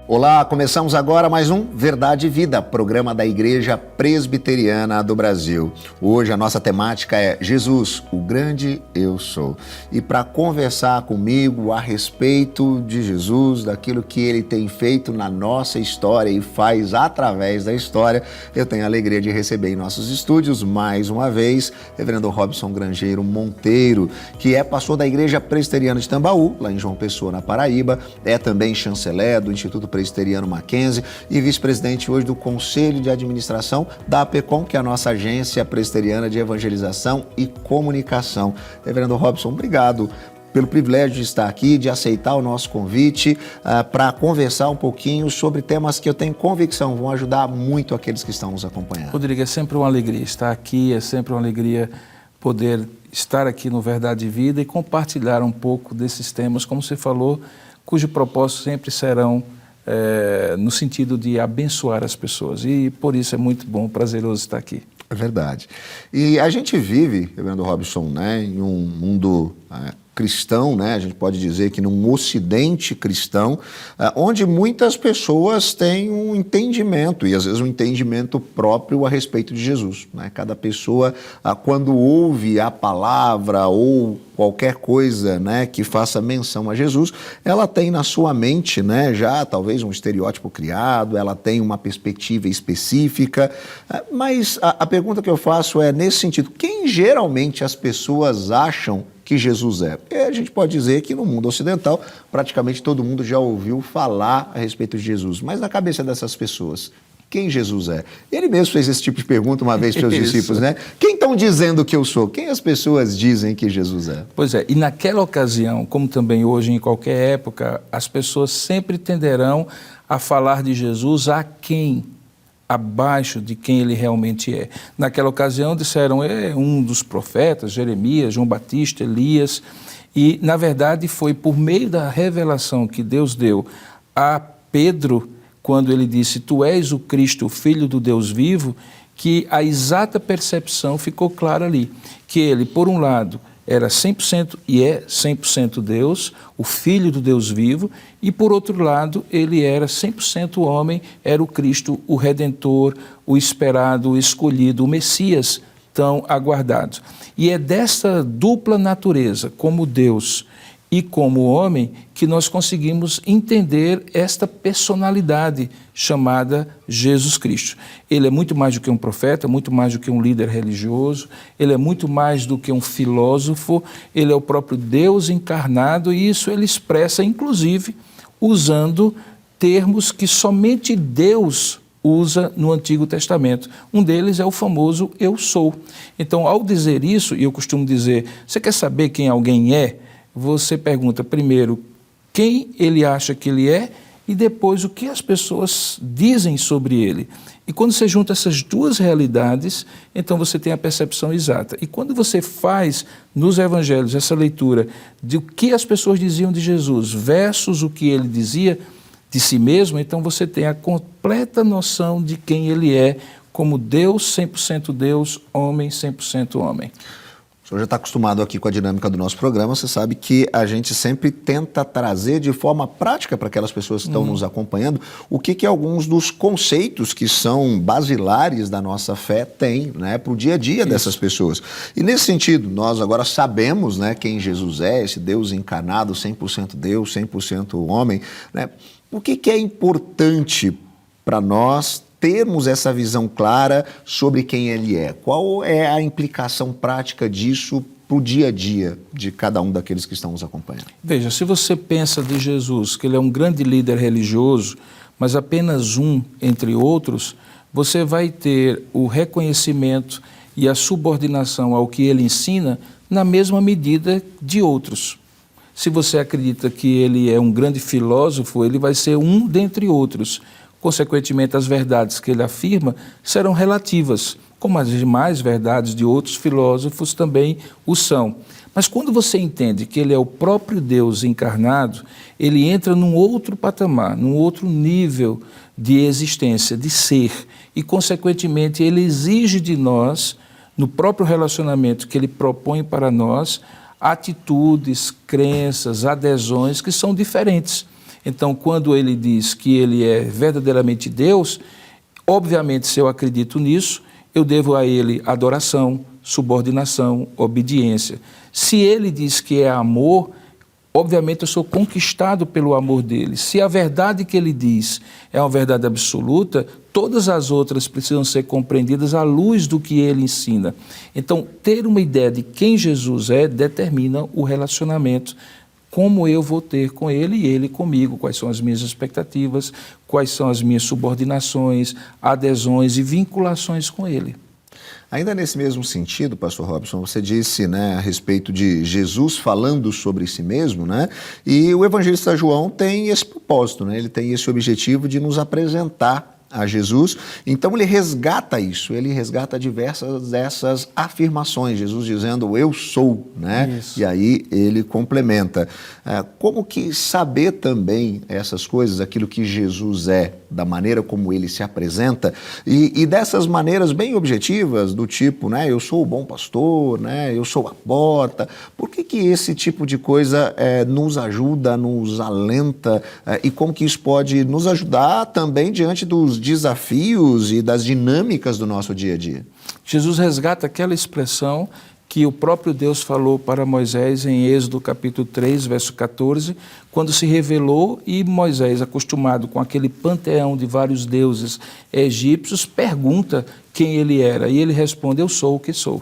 Olá, começamos agora mais um Verdade e Vida, programa da Igreja Presbiteriana do Brasil. Hoje a nossa temática é Jesus, o grande eu sou. E para conversar comigo a respeito de Jesus, daquilo que ele tem feito na nossa história e faz através da história, eu tenho a alegria de receber em nossos estúdios, mais uma vez, Reverendo Robson Grangeiro Monteiro, que é pastor da Igreja Presbiteriana de Tambaú, lá em João Pessoa, na Paraíba, é também chanceler do Instituto Presbiteriano Mackenzie e vice-presidente hoje do Conselho de Administração da APECOM, que é a nossa agência presbiteriana de evangelização e comunicação. Reverendo Robson, obrigado pelo privilégio de estar aqui, de aceitar o nosso convite para conversar um pouquinho sobre temas que eu tenho convicção vão ajudar muito aqueles que estão nos acompanhando. Rodrigo, é sempre uma alegria estar aqui, é sempre uma alegria poder estar aqui no Verdade e Vida e compartilhar um pouco desses temas, como você falou, cujo propósito sempre serão no sentido de abençoar as pessoas. E por isso é muito bom, prazeroso estar aqui. É verdade. E a gente vive, Reverendo Robson, né, em um mundo cristão, né? A gente pode dizer que num ocidente cristão, onde muitas pessoas têm um entendimento, e às vezes um entendimento próprio a respeito de Jesus, né? Cada pessoa, quando ouve a palavra ou qualquer coisa, né, que faça menção a Jesus, ela tem na sua mente, né, já talvez um estereótipo criado, ela tem uma perspectiva específica, mas a pergunta que eu faço é nesse sentido: quem geralmente as pessoas acham que Jesus é? E a gente pode dizer que no mundo ocidental praticamente todo mundo já ouviu falar a respeito de Jesus, mas na cabeça dessas pessoas, quem Jesus é? Ele mesmo fez esse tipo de pergunta uma vez para os discípulos, né? Quem estão dizendo que eu sou? Quem as pessoas dizem que Jesus é? Pois é, e naquela ocasião, como também hoje em qualquer época, as pessoas sempre tenderão a falar de Jesus a quem? Abaixo de quem ele realmente é. Naquela ocasião disseram, é um dos profetas, Jeremias, João Batista, Elias, e na verdade foi por meio da revelação que Deus deu a Pedro, quando ele disse, tu és o Cristo, o Filho do Deus vivo, que a exata percepção ficou clara ali, que ele, por um lado, era 100% e é 100% Deus, o Filho do Deus vivo, e por outro lado, ele era 100% homem, era o Cristo, o Redentor, o esperado, o escolhido, o Messias tão aguardado. E é dessa dupla natureza, como Deus e como homem, que nós conseguimos entender esta personalidade chamada Jesus Cristo. Ele é muito mais do que um profeta, muito mais do que um líder religioso, ele é muito mais do que um filósofo, ele é o próprio Deus encarnado, e isso ele expressa, inclusive, usando termos que somente Deus usa no Antigo Testamento. Um deles é o famoso eu sou. Então, ao dizer isso, e eu costumo dizer, você quer saber quem alguém é? Você pergunta primeiro quem ele acha que ele é e depois o que as pessoas dizem sobre ele. E quando você junta essas duas realidades, então você tem a percepção exata. E quando você faz nos evangelhos essa leitura de o que as pessoas diziam de Jesus versus o que ele dizia de si mesmo, então você tem a completa noção de quem ele é como Deus, 100% Deus, homem, 100% homem. O senhor já está acostumado aqui com a dinâmica do nosso programa, você sabe que a gente sempre tenta trazer de forma prática para aquelas pessoas que estão nos acompanhando o que alguns dos conceitos que são basilares da nossa fé têm, né, para o dia a dia dessas pessoas. E nesse sentido, nós agora sabemos, né, quem Jesus é, esse Deus encarnado, 100% Deus, 100% homem, né? O que é importante para nós termos essa visão clara sobre quem ele é? Qual é a implicação prática disso para o dia a dia de cada um daqueles que estão nos acompanhando? Veja, se você pensa de Jesus, que ele é um grande líder religioso, mas apenas um entre outros, você vai ter o reconhecimento e a subordinação ao que ele ensina na mesma medida de outros. Se você acredita que ele é um grande filósofo, ele vai ser um dentre outros. Consequentemente, as verdades que ele afirma serão relativas, como as demais verdades de outros filósofos também o são. Mas quando você entende que ele é o próprio Deus encarnado, ele entra num outro patamar, num outro nível de existência, de ser, e consequentemente ele exige de nós, no próprio relacionamento que ele propõe para nós, atitudes, crenças, adesões que são diferentes. Então, quando ele diz que ele é verdadeiramente Deus, obviamente, se eu acredito nisso, eu devo a ele adoração, subordinação, obediência. Se ele diz que é amor, obviamente eu sou conquistado pelo amor dele. Se a verdade que ele diz é uma verdade absoluta, todas as outras precisam ser compreendidas à luz do que ele ensina. Então, ter uma ideia de quem Jesus é determina o relacionamento, como eu vou ter com ele e ele comigo, quais são as minhas expectativas, quais são as minhas subordinações, adesões e vinculações com ele. Ainda nesse mesmo sentido, pastor Robson, você disse, né, a respeito de Jesus falando sobre si mesmo, né? E o evangelista João tem esse propósito, né? Ele tem esse objetivo de nos apresentar a Jesus. Então ele resgata isso, ele resgata diversas dessas afirmações, Jesus dizendo eu sou, né? Isso. E aí ele complementa. Como que saber também essas coisas, aquilo que Jesus é, da maneira como ele se apresenta, e dessas maneiras bem objetivas, do tipo, né, eu sou o bom pastor, né, eu sou a porta. Por que esse tipo de coisa nos ajuda, nos alenta, e como que isso pode nos ajudar também diante dos desafios e das dinâmicas do nosso dia a dia? Jesus resgata aquela expressão que o próprio Deus falou para Moisés em Êxodo capítulo 3, verso 14, quando se revelou e Moisés, acostumado com aquele panteão de vários deuses egípcios, pergunta quem ele era e ele responde, eu sou o que sou.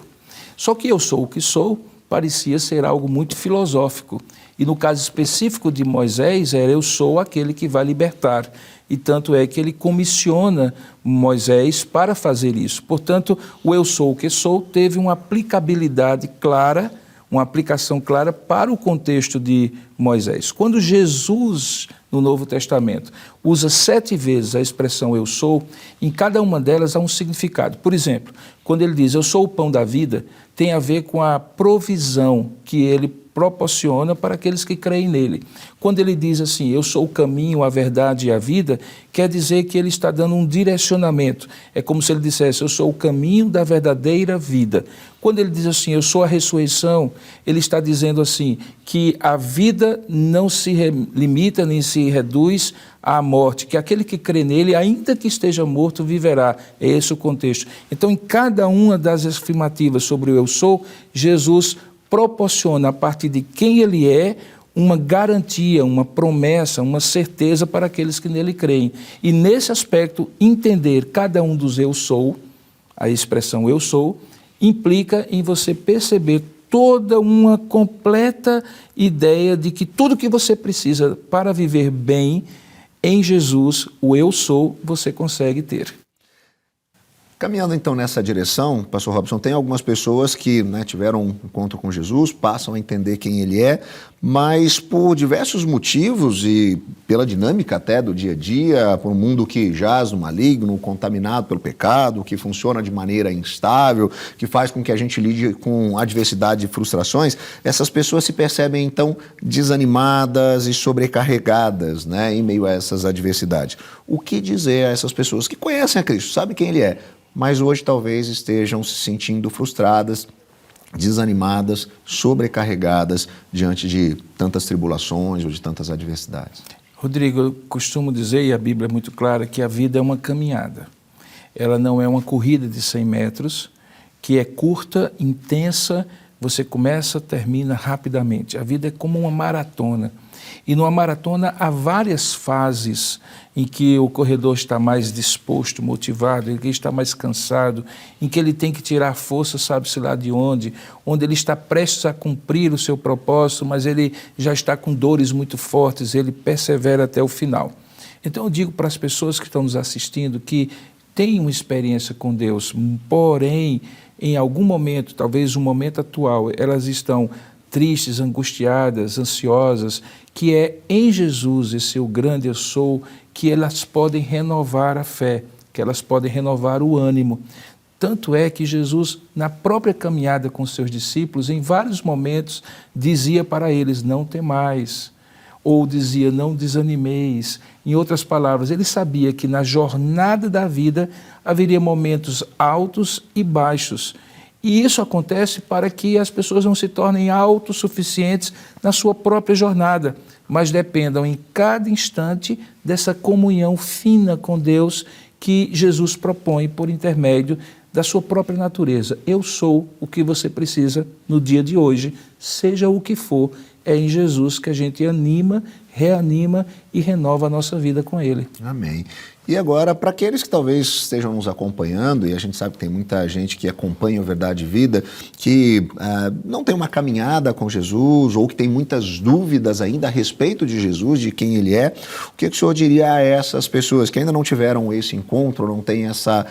Só que eu sou o que sou parecia ser algo muito filosófico e no caso específico de Moisés era eu sou aquele que vai libertar. E tanto é que ele comissiona Moisés para fazer isso. Portanto, o eu sou o que sou teve uma aplicabilidade clara, uma aplicação clara para o contexto de Moisés. Quando Jesus, no Novo Testamento, usa 7 vezes a expressão eu sou, em cada uma delas há um significado. Por exemplo, quando ele diz eu sou o pão da vida, tem a ver com a provisão que ele proporciona para aqueles que creem nele. Quando ele diz assim, eu sou o caminho, a verdade e a vida, quer dizer que ele está dando um direcionamento. É como se ele dissesse, eu sou o caminho da verdadeira vida. Quando ele diz assim, eu sou a ressurreição, ele está dizendo assim, que a vida não se limita nem se reduz à morte, que aquele que crê nele, ainda que esteja morto, viverá. É esse o contexto. Então, em cada uma das afirmativas sobre o eu sou, Jesus proporciona, a partir de quem ele é, uma garantia, uma promessa, uma certeza para aqueles que nele creem. E nesse aspecto, entender cada um dos eu sou, a expressão eu sou, implica em você perceber toda uma completa ideia de que tudo que você precisa para viver bem em Jesus, o eu sou, você consegue ter. Caminhando então nessa direção, pastor Robson, tem algumas pessoas que, né, tiveram um encontro com Jesus, passam a entender quem ele é, mas por diversos motivos e pela dinâmica até do dia a dia, por um mundo que jaz no maligno, contaminado pelo pecado, que funciona de maneira instável, que faz com que a gente lide com adversidade e frustrações, essas pessoas se percebem então desanimadas e sobrecarregadas, né, em meio a essas adversidades. O que dizer a essas pessoas que conhecem a Cristo, sabem quem ele é, mas hoje talvez estejam se sentindo frustradas, desanimadas, sobrecarregadas diante de tantas tribulações ou de tantas adversidades? Rodrigo, eu costumo dizer, e a Bíblia é muito clara, que a vida é uma caminhada. Ela não é uma corrida de 100 metros, que é curta, intensa, você começa, termina rapidamente. A vida é como uma maratona. E numa maratona há várias fases em que o corredor está mais disposto, motivado, em que ele está mais cansado, em que ele tem que tirar força, sabe-se lá de onde ele está prestes a cumprir o seu propósito, mas ele já está com dores muito fortes, ele persevera até o final. Então eu digo para as pessoas que estão nos assistindo que têm uma experiência com Deus, porém, em algum momento, talvez no momento atual, elas estão tristes, angustiadas, ansiosas, que é em Jesus, esse o grande eu sou, que elas podem renovar a fé, que elas podem renovar o ânimo. Tanto é que Jesus, na própria caminhada com seus discípulos, em vários momentos, dizia para eles, não temais, ou dizia, não desanimeis. Em outras palavras, ele sabia que na jornada da vida haveria momentos altos e baixos. E isso acontece para que as pessoas não se tornem autossuficientes na sua própria jornada. mas dependam em cada instante dessa comunhão fina com Deus que Jesus propõe por intermédio da sua própria natureza. Eu sou o que você precisa no dia de hoje, seja o que for, é em Jesus que a gente anima, reanima e renova a nossa vida com Ele. Amém. E agora, para aqueles que talvez estejam nos acompanhando, e a gente sabe que tem muita gente que acompanha o Verdade e Vida, que não tem uma caminhada com Jesus, ou que tem muitas dúvidas ainda a respeito de Jesus, de quem Ele é, o que o senhor diria a essas pessoas que ainda não tiveram esse encontro, não têm essa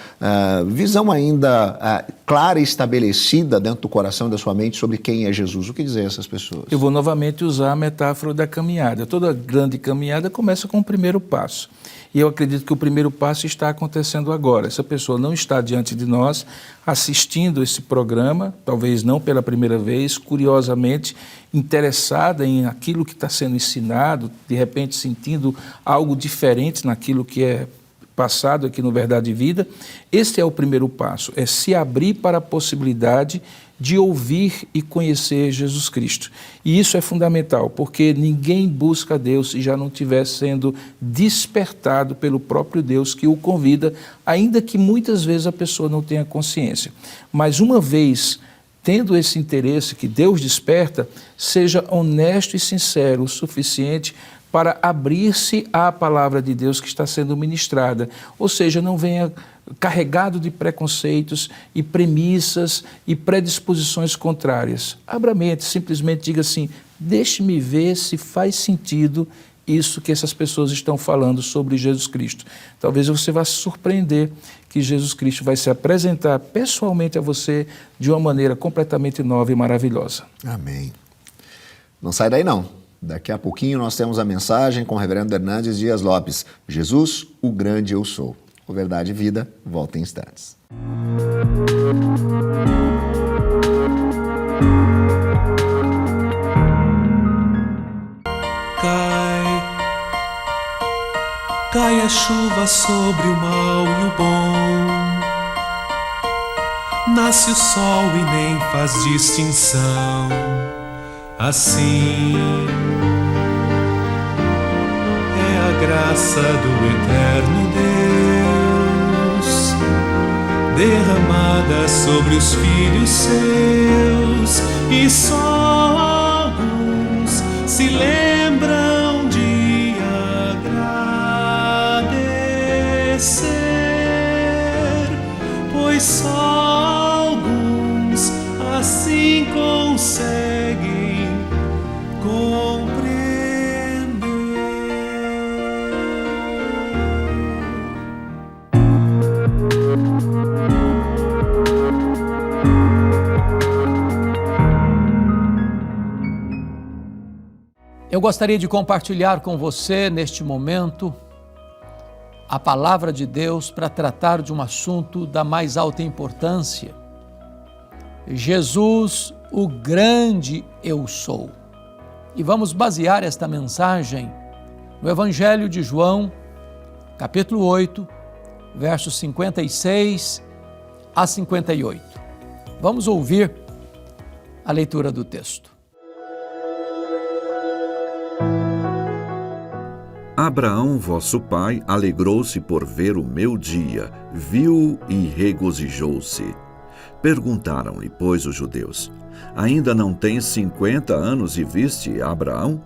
visão ainda clara e estabelecida dentro do coração e da sua mente sobre quem é Jesus? O que dizer a essas pessoas? Eu vou novamente usar a metáfora da caminhada. Toda grande caminhada começa com o primeiro passo. E eu acredito que o primeiro passo está acontecendo agora. Essa pessoa não está diante de nós assistindo esse programa, talvez não pela primeira vez, curiosamente interessada em aquilo que está sendo ensinado, de repente sentindo algo diferente naquilo que é passado aqui no Verdade e Vida. Esse é o primeiro passo, é se abrir para a possibilidade de ouvir e conhecer Jesus Cristo. E isso é fundamental, porque ninguém busca Deus se já não estiver sendo despertado pelo próprio Deus que o convida, ainda que muitas vezes a pessoa não tenha consciência. Mas uma vez tendo esse interesse que Deus desperta, seja honesto e sincero o suficiente para abrir-se à palavra de Deus que está sendo ministrada. Ou seja, não venha carregado de preconceitos e premissas e predisposições contrárias. Abra a mente, simplesmente diga assim, deixe-me ver se faz sentido isso que essas pessoas estão falando sobre Jesus Cristo. Talvez você vá se surpreender que Jesus Cristo vai se apresentar pessoalmente a você de uma maneira completamente nova e maravilhosa. Amém. Não sai daí não. Daqui a pouquinho nós temos a mensagem com o reverendo Hernandes Dias Lopes. Jesus, o grande eu sou. O Verdade e Vida volta em instantes. Cai a chuva sobre o mal e o bom. Nasce o sol e nem faz distinção. Assim é a graça do eterno Deus, derramada sobre os filhos seus, e só alguns se lembram de agradecer, pois só alguns assim conseguem compreender. Eu gostaria de compartilhar com você, neste momento, a palavra de Deus para tratar de um assunto da mais alta importância. Jesus, o grande eu sou. E vamos basear esta mensagem no Evangelho de João, capítulo 8, versos 56 a 58. Vamos ouvir a leitura do texto. Abraão, vosso pai, alegrou-se por ver o meu dia, viu e regozijou-se. Perguntaram-lhe, pois, os judeus, ainda não tens 50 anos e viste Abraão?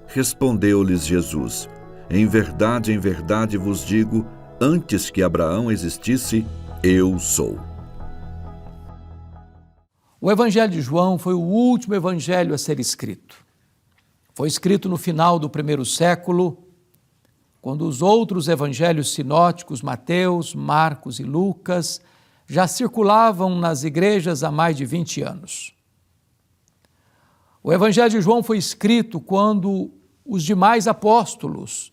Respondeu-lhes Jesus, em verdade vos digo, antes que Abraão existisse, eu sou. O Evangelho de João foi o último evangelho a ser escrito. Foi escrito no final do primeiro século, quando os outros evangelhos sinóticos, Mateus, Marcos e Lucas, já circulavam nas igrejas há mais de 20 anos. O Evangelho de João foi escrito quando os demais apóstolos,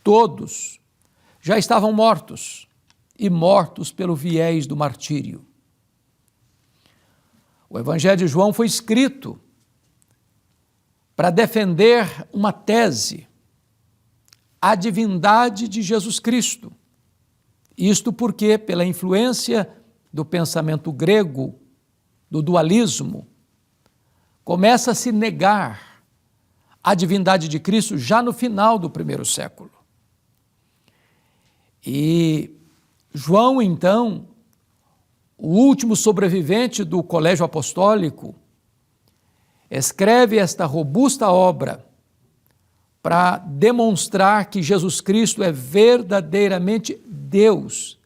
todos, já estavam mortos, e mortos pelo viés do martírio. O Evangelho de João foi escrito para defender uma tese, a divindade de Jesus Cristo. Isto porque, pela influência do pensamento grego, do dualismo, começa a se negar a divindade de Cristo já no final do primeiro século. E João, então, o último sobrevivente do colégio apostólico, escreve esta robusta obra para demonstrar que Jesus Cristo é verdadeiramente Deus,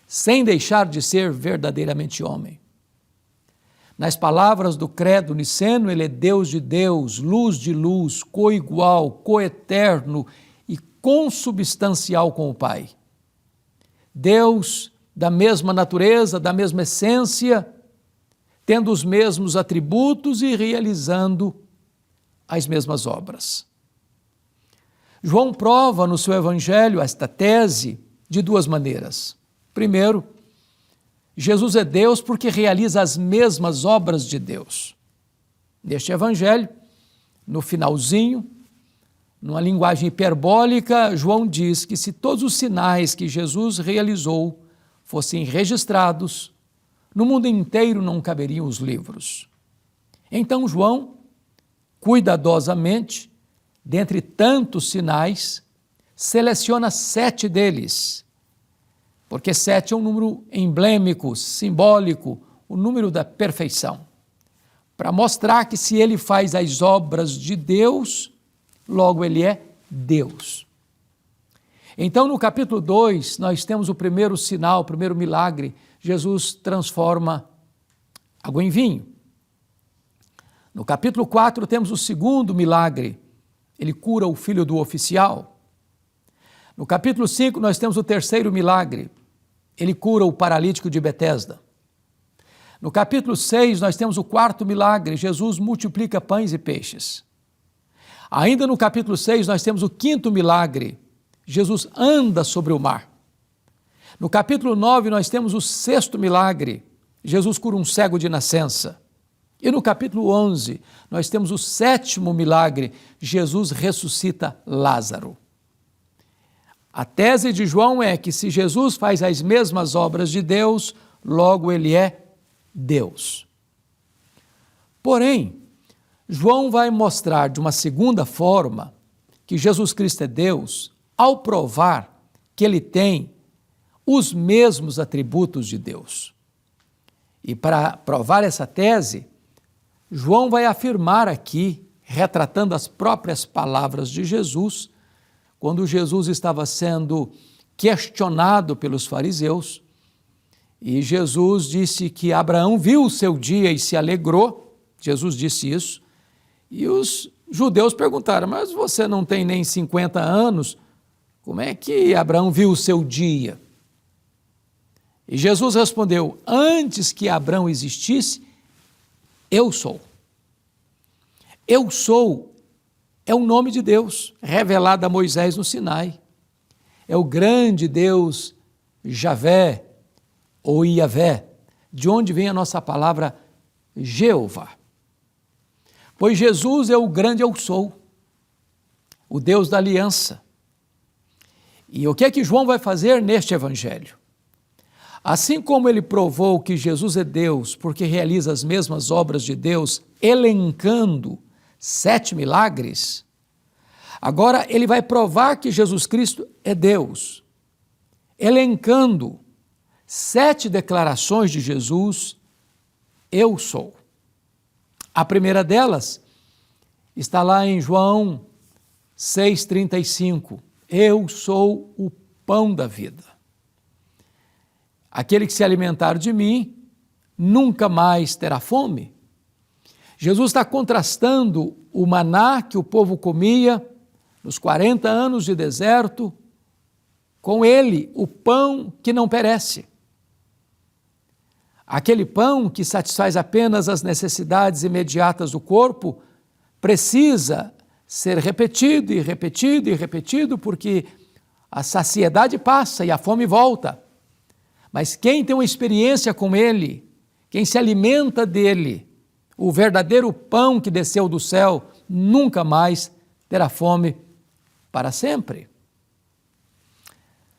sem deixar de ser verdadeiramente homem. Nas palavras do credo niceno, ele é Deus de Deus, luz de luz, coigual, coeterno e consubstancial com o Pai. Deus da mesma natureza, da mesma essência, tendo os mesmos atributos e realizando as mesmas obras. João prova no seu evangelho esta tese de duas maneiras. Primeiro, Jesus é Deus porque realiza as mesmas obras de Deus. Neste evangelho, no finalzinho, numa linguagem hiperbólica, João diz que se todos os sinais que Jesus realizou fossem registrados, no mundo inteiro não caberiam os livros. Então João, cuidadosamente, dentre tantos sinais, seleciona 7 deles, porque 7 é um número emblemático, simbólico, o número da perfeição, para mostrar que se ele faz as obras de Deus, logo ele é Deus. Então, no capítulo 2, nós temos o primeiro sinal, o primeiro milagre. Jesus transforma água em vinho. No capítulo 4, temos o segundo milagre. Ele cura o filho do oficial. No capítulo 5, nós temos o terceiro milagre. Ele cura o paralítico de Betesda. No capítulo 6, nós temos o quarto milagre. Jesus multiplica pães e peixes. Ainda no capítulo 6, nós temos o quinto milagre. Jesus anda sobre o mar. No capítulo 9, nós temos o sexto milagre. Jesus cura um cego de nascença. E no capítulo 11, nós temos o sétimo milagre. Jesus ressuscita Lázaro. A tese de João é que se Jesus faz as mesmas obras de Deus, logo ele é Deus. Porém, João vai mostrar de uma segunda forma que Jesus Cristo é Deus, ao provar que ele tem os mesmos atributos de Deus. E para provar essa tese, João vai afirmar aqui, retratando as próprias palavras de Jesus, quando Jesus estava sendo questionado pelos fariseus, e Jesus disse que Abraão viu o seu dia e se alegrou, Jesus disse isso, e os judeus perguntaram, mas você não tem nem 50 anos, como é que Abraão viu o seu dia? E Jesus respondeu, antes que Abraão existisse, eu sou. Eu sou é o nome de Deus, revelado a Moisés no Sinai. É o grande Deus Javé, ou Iavé, de onde vem a nossa palavra Jeová. Pois Jesus é o grande eu sou, o Deus da aliança. E o que é que João vai fazer neste evangelho? Assim como ele provou que Jesus é Deus, porque realiza as mesmas obras de Deus, elencando 7 milagres, agora ele vai provar que Jesus Cristo é Deus, elencando 7 declarações de Jesus, eu sou. A primeira delas está lá em João 6,35, eu sou o pão da vida. Aquele que se alimentar de mim, nunca mais terá fome. Jesus está contrastando o maná que o povo comia nos 40 anos de deserto, com ele, o pão que não perece. Aquele pão que satisfaz apenas as necessidades imediatas do corpo, precisa ser repetido e repetido e repetido, porque a saciedade passa e a fome volta. Mas quem tem uma experiência com ele, quem se alimenta dele, o verdadeiro pão que desceu do céu, nunca mais terá fome para sempre.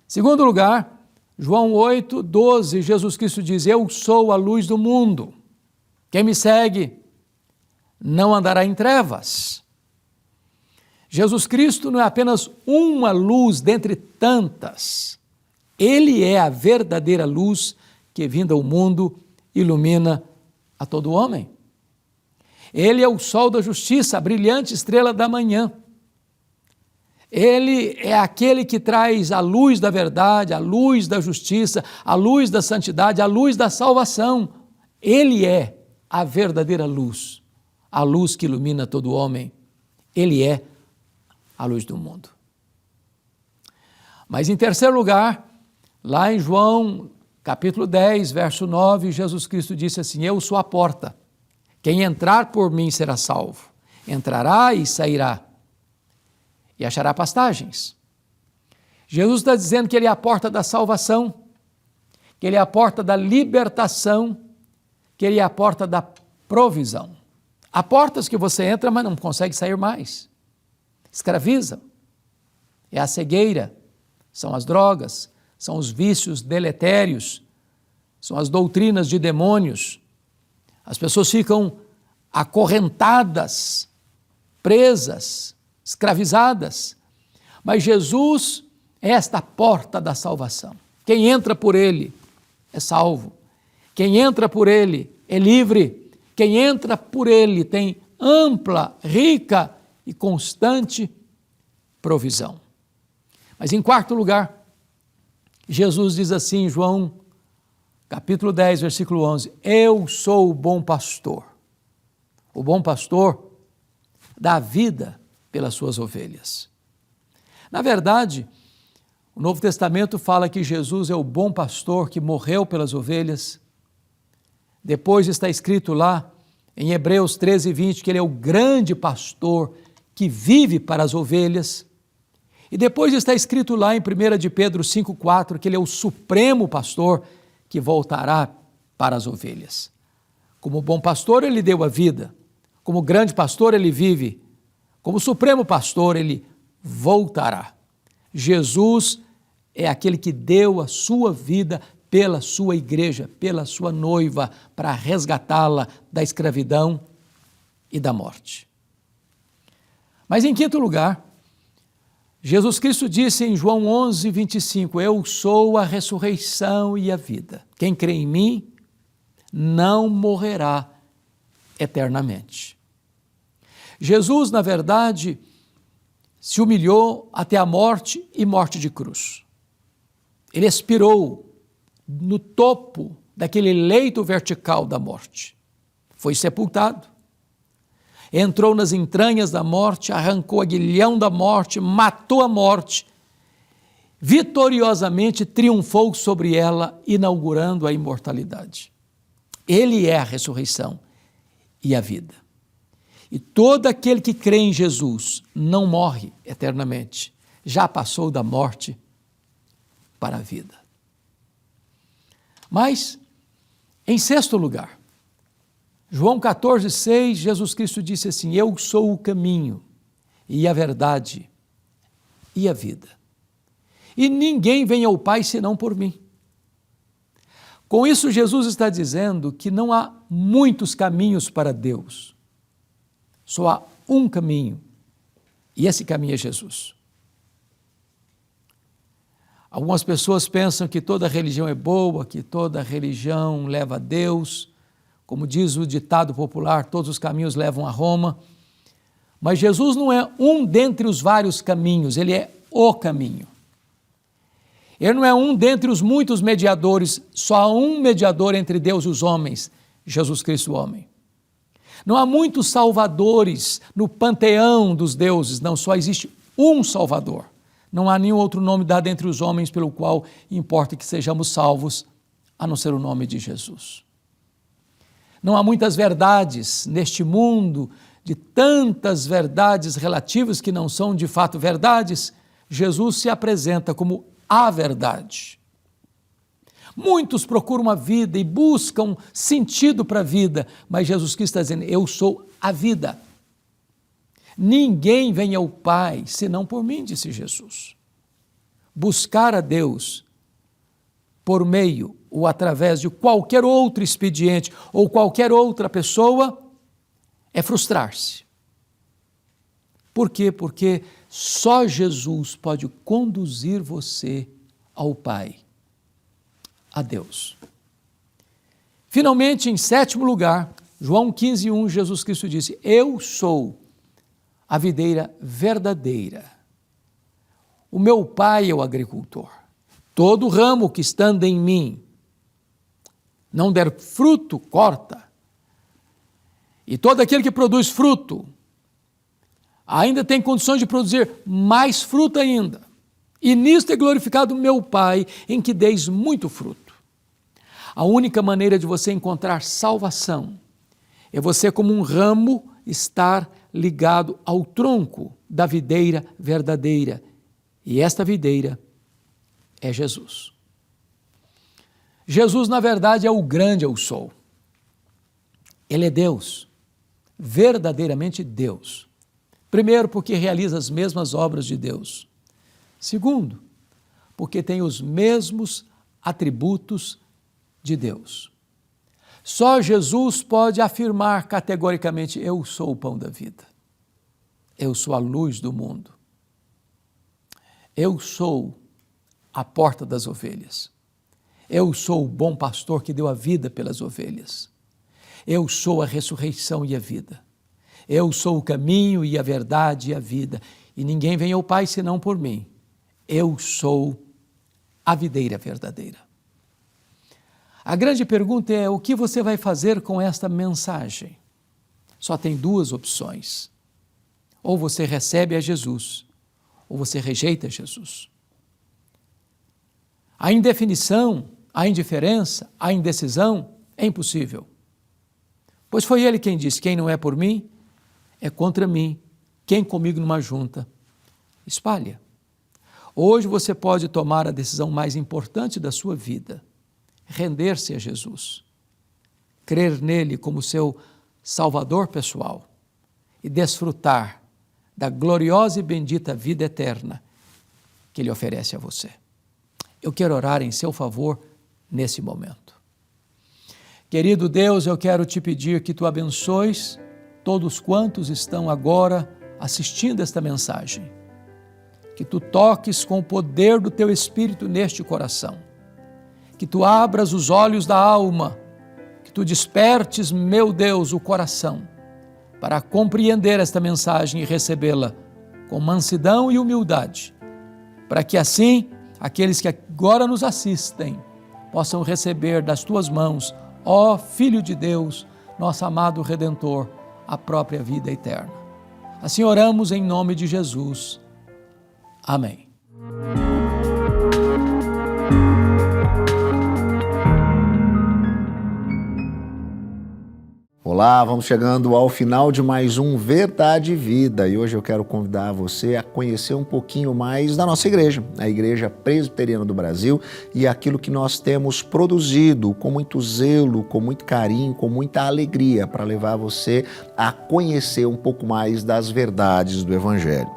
Segundo lugar, João 8,12, Jesus Cristo diz, eu sou a luz do mundo. Quem me segue não andará em trevas. Jesus Cristo não é apenas uma luz dentre tantas. Ele é a verdadeira luz que, vinda ao mundo, ilumina a todo homem. Ele é o sol da justiça, a brilhante estrela da manhã. Ele é aquele que traz a luz da verdade, a luz da justiça, a luz da santidade, a luz da salvação. Ele é a verdadeira luz, a luz que ilumina todo homem. Ele é a luz do mundo. Mas em terceiro lugar, lá em João capítulo 10, verso 9, Jesus Cristo disse assim: eu sou a porta. Quem entrar por mim será salvo. Entrará e sairá e achará pastagens. Jesus está dizendo que Ele é a porta da salvação, que Ele é a porta da libertação, que Ele é a porta da provisão. Há portas que você entra, mas não consegue sair mais. Escraviza. É a cegueira, são as drogas, são os vícios deletérios, são as doutrinas de demônios. As pessoas ficam acorrentadas, presas, escravizadas. Mas Jesus é esta porta da salvação. Quem entra por Ele é salvo. Quem entra por Ele é livre. Quem entra por Ele tem ampla, rica e constante provisão. Mas em quarto lugar, Jesus diz assim em João capítulo 10, versículo 11, eu sou o bom pastor. O bom pastor dá vida pelas suas ovelhas. Na verdade, o Novo Testamento fala que Jesus é o bom pastor que morreu pelas ovelhas. Depois está escrito lá em Hebreus 13, 20, que Ele é o grande pastor que vive para as ovelhas. E depois está escrito lá em 1 de Pedro 5, 4, que Ele é o supremo pastor que voltará para as ovelhas. Como bom pastor, Ele deu a vida. Como grande pastor, Ele vive. Como supremo pastor, Ele voltará. Jesus é aquele que deu a sua vida pela sua igreja, pela sua noiva, para resgatá-la da escravidão e da morte. Mas em quinto lugar, Jesus Cristo disse em João 11, 25, eu sou a ressurreição e a vida. Quem crê em mim não morrerá eternamente. Jesus, na verdade, se humilhou até a morte e morte de cruz. Ele expirou no topo daquele leito vertical da morte. Foi sepultado. Entrou nas entranhas da morte, arrancou o aguilhão da morte, matou a morte, vitoriosamente triunfou sobre ela, inaugurando a imortalidade. Ele é a ressurreição e a vida. E todo aquele que crê em Jesus não morre eternamente, já passou da morte para a vida. Mas, em sexto lugar, João 14, 6, Jesus Cristo disse assim, eu sou o caminho e a verdade e a vida. E ninguém vem ao Pai senão por mim. Com isso, Jesus está dizendo que não há muitos caminhos para Deus. Só há um caminho, e esse caminho é Jesus. Algumas pessoas pensam que toda religião é boa, que toda religião leva a Deus. Como diz o ditado popular, todos os caminhos levam a Roma. Mas Jesus não é um dentre os vários caminhos, Ele é o caminho. Ele não é um dentre os muitos mediadores, só há um mediador entre Deus e os homens, Jesus Cristo, o homem. Não há muitos salvadores no panteão dos deuses, não, só existe um Salvador. Não há nenhum outro nome dado entre os homens pelo qual importa que sejamos salvos, a não ser o nome de Jesus. Não há muitas verdades neste mundo, de tantas verdades relativas que não são de fato verdades, Jesus se apresenta como a verdade. Muitos procuram a vida e buscam sentido para a vida, mas Jesus Cristo está dizendo, eu sou a vida. Ninguém vem ao Pai senão por mim, disse Jesus. Buscar a Deus por meio ou através de qualquer outro expediente ou qualquer outra pessoa é frustrar-se. Por quê? Porque só Jesus pode conduzir você ao Pai, a Deus. Finalmente, em sétimo lugar, João 15:1, Jesus Cristo disse: eu sou a videira verdadeira. O meu Pai é o agricultor. Todo ramo que estando em mim não der fruto, corta. E todo aquele que produz fruto ainda tem condições de produzir mais fruto ainda. E nisto é glorificado meu Pai, em que deis muito fruto. A única maneira de você encontrar salvação é você, como um ramo, estar ligado ao tronco da videira verdadeira. E esta videira é Jesus. Jesus, na verdade, é o grande eu sou. Ele é Deus, verdadeiramente Deus. Primeiro, porque realiza as mesmas obras de Deus. Segundo, porque tem os mesmos atributos de Deus. Só Jesus pode afirmar categoricamente: eu sou o pão da vida. Eu sou a luz do mundo. Eu sou a porta das ovelhas. Eu sou o bom pastor que deu a vida pelas ovelhas. Eu sou a ressurreição e a vida. Eu sou o caminho e a verdade e a vida. E ninguém vem ao Pai senão por mim. Eu sou a videira verdadeira. A grande pergunta é: o que você vai fazer com esta mensagem? Só tem duas opções. Ou você recebe a Jesus, ou você rejeita Jesus. A indefinição, a indiferença, a indecisão é impossível. Pois foi ele quem disse: quem não é por mim, é contra mim. Quem comigo numa junta, espalha. Hoje você pode tomar a decisão mais importante da sua vida: render-se a Jesus, crer nele como seu Salvador pessoal e desfrutar da gloriosa e bendita vida eterna que ele oferece a você. Eu quero orar em seu favor nesse momento. Querido Deus, eu quero te pedir que tu abençoes todos quantos estão agora assistindo esta mensagem. Que tu toques com o poder do teu Espírito neste coração. Que tu abras os olhos da alma. Que tu despertes, meu Deus, o coração para compreender esta mensagem e recebê-la com mansidão e humildade. Para que assim, aqueles que agora nos assistem possam receber das tuas mãos, ó Filho de Deus, nosso amado Redentor, a própria vida eterna. Assim oramos em nome de Jesus. Amém. Olá, vamos chegando ao final de mais um Verdade e Vida e hoje eu quero convidar você a conhecer um pouquinho mais da nossa igreja, a Igreja Presbiteriana do Brasil, e aquilo que nós temos produzido com muito zelo, com muito carinho, com muita alegria para levar você a conhecer um pouco mais das verdades do Evangelho.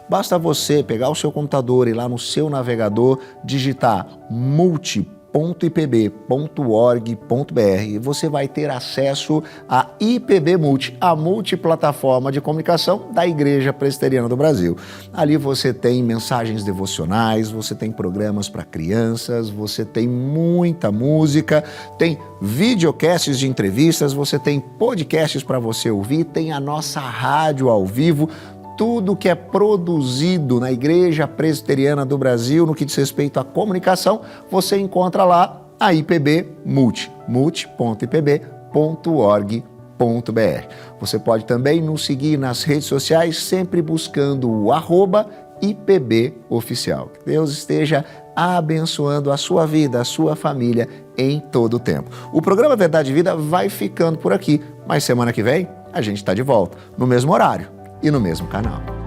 Basta você pegar o seu computador e lá no seu navegador digitar multi.ipb.org.br e você vai ter acesso à IPB Multi, a multiplataforma de comunicação da Igreja Presbiteriana do Brasil. Ali você tem mensagens devocionais, você tem programas para crianças, você tem muita música, tem videocasts de entrevistas, você tem podcasts para você ouvir, tem a nossa rádio ao vivo. Tudo que é produzido na Igreja Presbiteriana do Brasil no que diz respeito à comunicação, você encontra lá a IPB Multi, multi.ipb.org.br. Você pode também nos seguir nas redes sociais, sempre buscando o @IPBOficial. Que Deus esteja abençoando a sua vida, a sua família em todo o tempo. O programa Verdade e Vida vai ficando por aqui, mas semana que vem a gente está de volta, no mesmo horário e no mesmo canal.